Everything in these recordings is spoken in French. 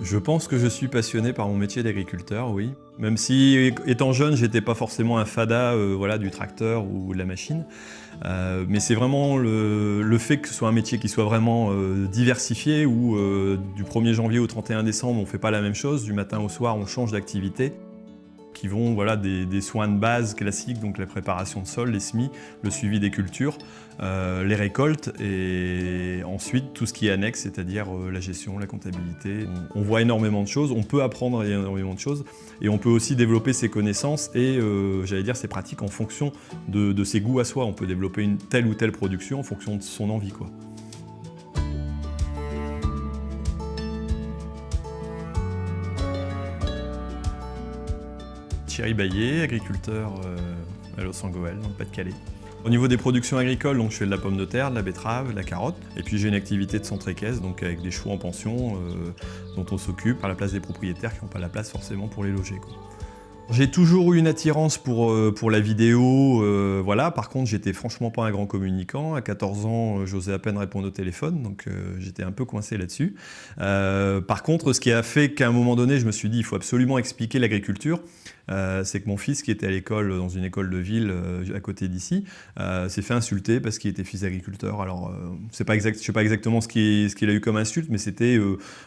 Je pense que je suis passionné par mon métier d'agriculteur, oui. Même si, étant jeune, j'étais pas forcément un fada voilà, du tracteur ou de la machine. Mais c'est vraiment le fait que ce soit un métier qui soit vraiment diversifié, où du 1er janvier au 31 décembre, on ne fait pas la même chose. Du matin au soir, on change d'activité. Qui vont voilà, des soins de base classiques, donc la préparation de sol, les semis, le suivi des cultures, les récoltes et ensuite tout ce qui est annexe, c'est-à-dire la gestion, la comptabilité. On voit énormément de choses, on peut apprendre énormément de choses et on peut aussi développer ses connaissances et j'allais dire ses pratiques en fonction de ses goûts à soi. On peut développer une telle ou telle production en fonction de son envie, quoi. Thierry Baillet, agriculteur à Los-Angeles, dans le Pas-de-Calais. Au niveau des productions agricoles, donc, je fais de la pomme de terre, de la betterave, de la carotte. Et puis j'ai une activité de centre équestre, donc avec des chevaux en pension dont on s'occupe à la place des propriétaires qui n'ont pas la place forcément pour les loger, quoi. J'ai toujours eu une attirance pour la vidéo, voilà. Par contre, j'étais franchement pas un grand communicant. À 14 ans, j'osais à peine répondre au téléphone, donc j'étais un peu coincé là-dessus. Par contre, ce qui a fait qu'à un moment donné, je me suis dit il faut absolument expliquer l'agriculture. C'est que mon fils, qui était à l'école, dans une école de ville à côté d'ici, s'est fait insulter parce qu'il était fils d'agriculteur. Alors, je ne sais pas exactement ce qu'il a eu comme insulte, mais c'était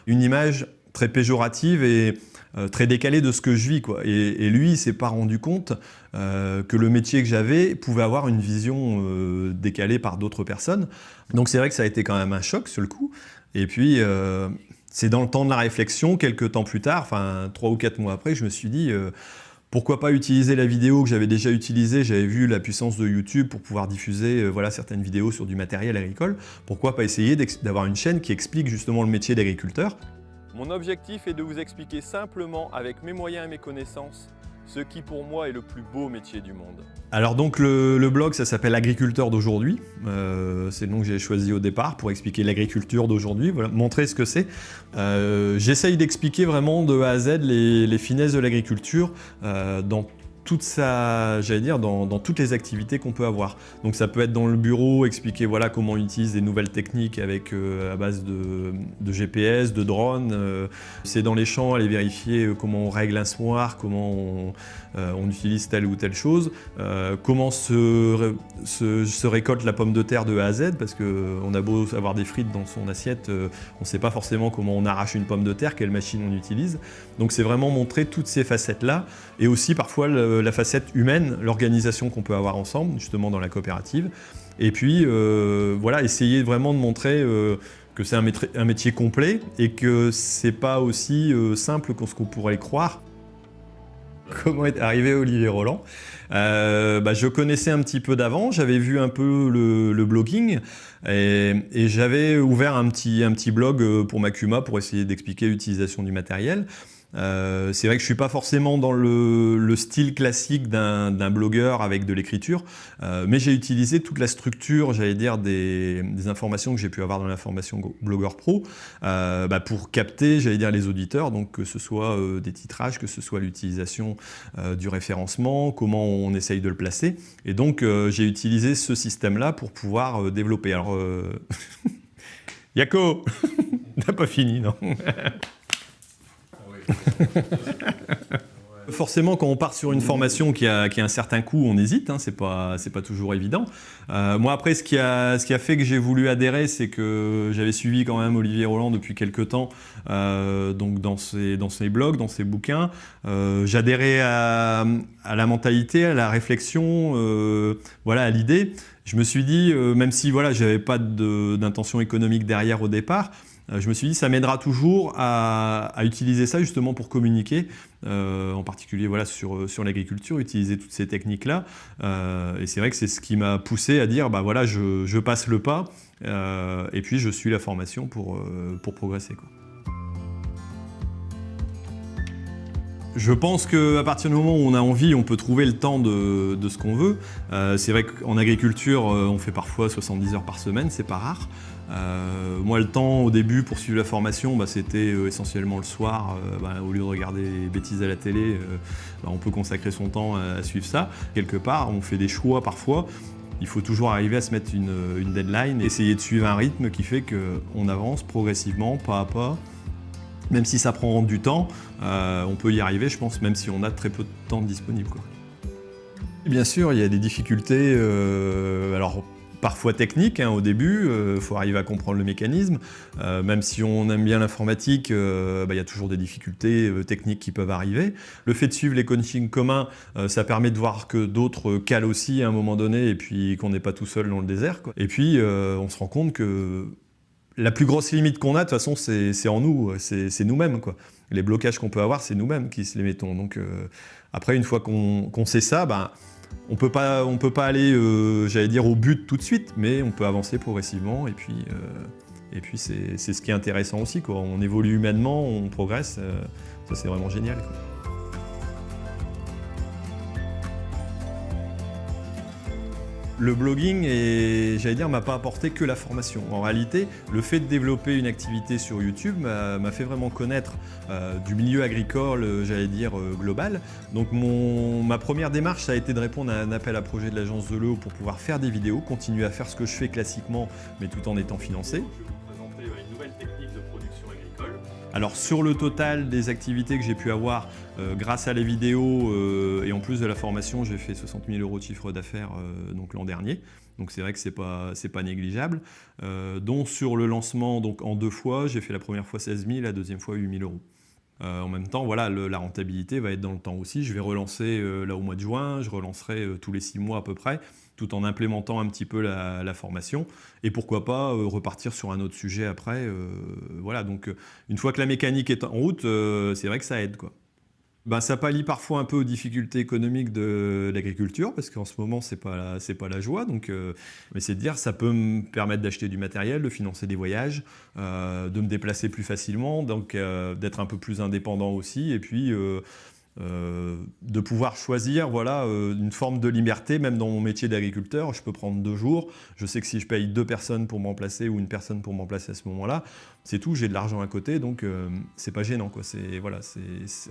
une image très péjorative et très décalé de ce que je vis, quoi. Et lui, il s'est pas rendu compte que le métier que j'avais pouvait avoir une vision décalée par d'autres personnes. Donc c'est vrai que ça a été quand même un choc sur le coup. Et puis c'est dans le temps de la réflexion, quelques temps plus tard, enfin 3 ou 4 mois après, je me suis dit pourquoi pas utiliser la vidéo que j'avais déjà utilisée. J'avais vu la puissance de YouTube pour pouvoir diffuser voilà, certaines vidéos sur du matériel agricole. Pourquoi pas essayer d'avoir une chaîne qui explique justement le métier d'agriculteur. Mon objectif est de vous expliquer simplement, avec mes moyens et mes connaissances, ce qui pour moi est le plus beau métier du monde. Alors donc le blog, ça s'appelle Agriculteur d'aujourd'hui. C'est le nom que j'ai choisi au départ pour expliquer l'agriculture d'aujourd'hui, voilà, montrer ce que c'est. J'essaye d'expliquer vraiment de A à Z les finesses de l'agriculture dans toute j'allais dire, dans toutes les activités qu'on peut avoir. Donc ça peut être dans le bureau, expliquer voilà, comment on utilise des nouvelles techniques avec, à base de GPS, de drones. C'est dans les champs, aller vérifier comment on règle un semoir, comment on utilise telle ou telle chose, comment se récolte la pomme de terre de A à Z, parce qu'on a beau avoir des frites dans son assiette, on ne sait pas forcément comment on arrache une pomme de terre, quelle machine on utilise. Donc c'est vraiment montrer toutes ces facettes-là, et aussi parfois la facette humaine, l'organisation qu'on peut avoir ensemble, justement dans la coopérative. Et puis voilà, essayer vraiment de montrer que c'est un métier complet et que c'est pas aussi simple que ce qu'on pourrait croire. Comment est arrivé Olivier Roland? Je connaissais un petit peu d'avant, j'avais vu un peu le blogging et j'avais ouvert un petit blog pour Macuma pour essayer d'expliquer l'utilisation du matériel. C'est vrai que je suis pas forcément dans le style classique d'un blogueur avec de l'écriture, mais j'ai utilisé toute la structure, j'allais dire, des informations que j'ai pu avoir dans la formation Blogueur Pro pour capter, j'allais dire, les auditeurs, donc que ce soit des titrages, que ce soit l'utilisation du référencement, comment on essaye de le placer. Et donc j'ai utilisé ce système-là pour pouvoir développer. Alors, Yako, t'as pas fini, non? Forcément, quand on part sur une formation qui a un certain coût, on hésite, hein, c'est pas toujours évident. Moi, après, ce qui a fait que j'ai voulu adhérer, c'est que j'avais suivi quand même Olivier Roland depuis quelques temps, donc dans ses blogs, dans ses bouquins. J'adhérais à la mentalité, à la réflexion, voilà, à l'idée. Je me suis dit, même si voilà, j'avais pas d'intention économique derrière au départ, je me suis dit ça m'aidera toujours à utiliser ça justement pour communiquer, en particulier voilà, sur l'agriculture, utiliser toutes ces techniques-là. Et c'est vrai que c'est ce qui m'a poussé à dire bah voilà, je passe le pas et puis je suis la formation pour progresser, quoi. Je pense qu'à partir du moment où on a envie, on peut trouver le temps de ce qu'on veut. C'est vrai qu'en agriculture, on fait parfois 70 heures par semaine, c'est pas rare. Moi, le temps au début pour suivre la formation, c'était essentiellement le soir. Au lieu de regarder des bêtises à la télé, on peut consacrer son temps à suivre ça. Quelque part, on fait des choix parfois. Il faut toujours arriver à se mettre une deadline, essayer de suivre un rythme qui fait qu'on avance progressivement, pas à pas. Même si ça prend du temps, on peut y arriver, je pense, même si on a très peu de temps disponible, quoi. Bien sûr, il y a des difficultés, alors parfois techniques au début, il faut arriver à comprendre le mécanisme. Même si on aime bien l'informatique, il y a toujours des difficultés techniques qui peuvent arriver. Le fait de suivre les coachings communs, ça permet de voir que d'autres calent aussi à un moment donné et puis qu'on n'est pas tout seul dans le désert, quoi. Et puis on se rend compte que la plus grosse limite qu'on a, de toute façon, c'est en nous, c'est nous-mêmes, quoi. Les blocages qu'on peut avoir, c'est nous-mêmes qui se les mettons. Donc après, une fois qu'on sait ça, on peut pas aller, j'allais dire, au but tout de suite, mais on peut avancer progressivement. Et puis c'est ce qui est intéressant aussi, quoi. On évolue humainement, on progresse. Ça, c'est vraiment génial, quoi. Le blogging, j'allais dire, m'a pas apporté que la formation. En réalité, le fait de développer une activité sur YouTube m'a fait vraiment connaître du milieu agricole, j'allais dire, global. Donc ma première démarche, ça a été de répondre à un appel à projet de l'agence de l'eau pour pouvoir faire des vidéos, continuer à faire ce que je fais classiquement, mais tout en étant financé. Je vais vous présenter une nouvelle technique de production agricole. Alors sur le total des activités que j'ai pu avoir, grâce à les vidéos et en plus de la formation, j'ai fait 60 000 € de chiffre d'affaires donc l'an dernier. Donc c'est vrai que c'est pas négligeable. Dont sur le lancement, donc en 2 fois, j'ai fait la première fois 16 000, la deuxième fois 8 000 €. En même temps, voilà, la rentabilité va être dans le temps aussi. Je vais relancer là au mois de juin, je relancerai tous les 6 mois à peu près, tout en implémentant un petit peu la formation. Et pourquoi pas repartir sur un autre sujet après. Voilà, donc une fois que la mécanique est en route, c'est vrai que ça aide, quoi. Ça pallie parfois un peu aux difficultés économiques de l'agriculture, parce qu'en ce moment, c'est pas la joie. Donc, mais c'est de dire, ça peut me permettre d'acheter du matériel, de financer des voyages, de me déplacer plus facilement, donc d'être un peu plus indépendant aussi, et puis de pouvoir choisir, voilà, une forme de liberté, même dans mon métier d'agriculteur. Je peux prendre 2 jours, je sais que si je paye 2 personnes pour me remplacer ou une personne pour me remplacer à ce moment-là, c'est tout, j'ai de l'argent à côté, donc c'est pas gênant, quoi. Voilà,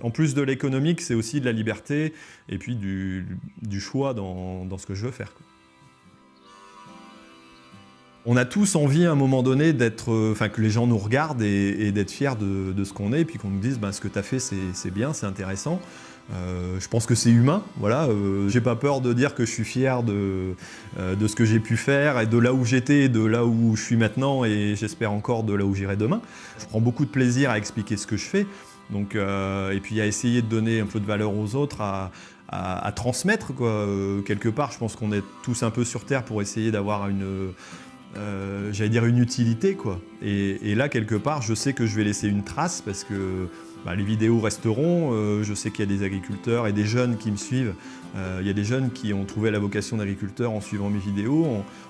en plus de l'économique, c'est aussi de la liberté et puis du choix dans ce que je veux faire, quoi. On a tous envie à un moment donné que les gens nous regardent et d'être fiers de ce qu'on est, et puis qu'on nous dise ce que tu as fait c'est bien, c'est intéressant. Je pense que c'est humain, voilà. J'ai pas peur de dire que je suis fier de ce que j'ai pu faire et de là où j'étais, de là où je suis maintenant et j'espère encore de là où j'irai demain. Je prends beaucoup de plaisir à expliquer ce que je fais, donc, et puis à essayer de donner un peu de valeur aux autres, à transmettre, quoi. Quelque part, je pense qu'on est tous un peu sur Terre pour essayer d'avoir j'allais dire une utilité, quoi. Et là, quelque part, je sais que je vais laisser une trace parce que les vidéos resteront. Je sais qu'il y a des agriculteurs et des jeunes qui me suivent. Il y a des jeunes qui ont trouvé la vocation d'agriculteur en suivant mes vidéos,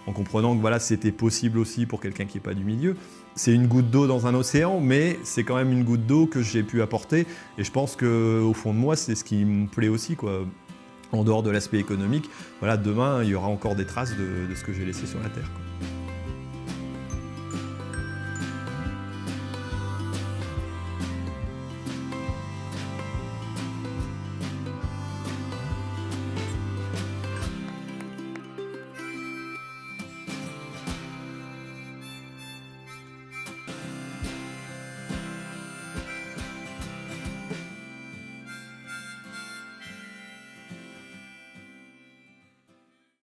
en comprenant que voilà, c'était possible aussi pour quelqu'un qui n'est pas du milieu. C'est une goutte d'eau dans un océan, mais c'est quand même une goutte d'eau que j'ai pu apporter. Et je pense qu'au fond de moi, c'est ce qui me plaît aussi, quoi. En dehors de l'aspect économique, voilà, demain, il y aura encore des traces de ce que j'ai laissé sur la Terre, quoi.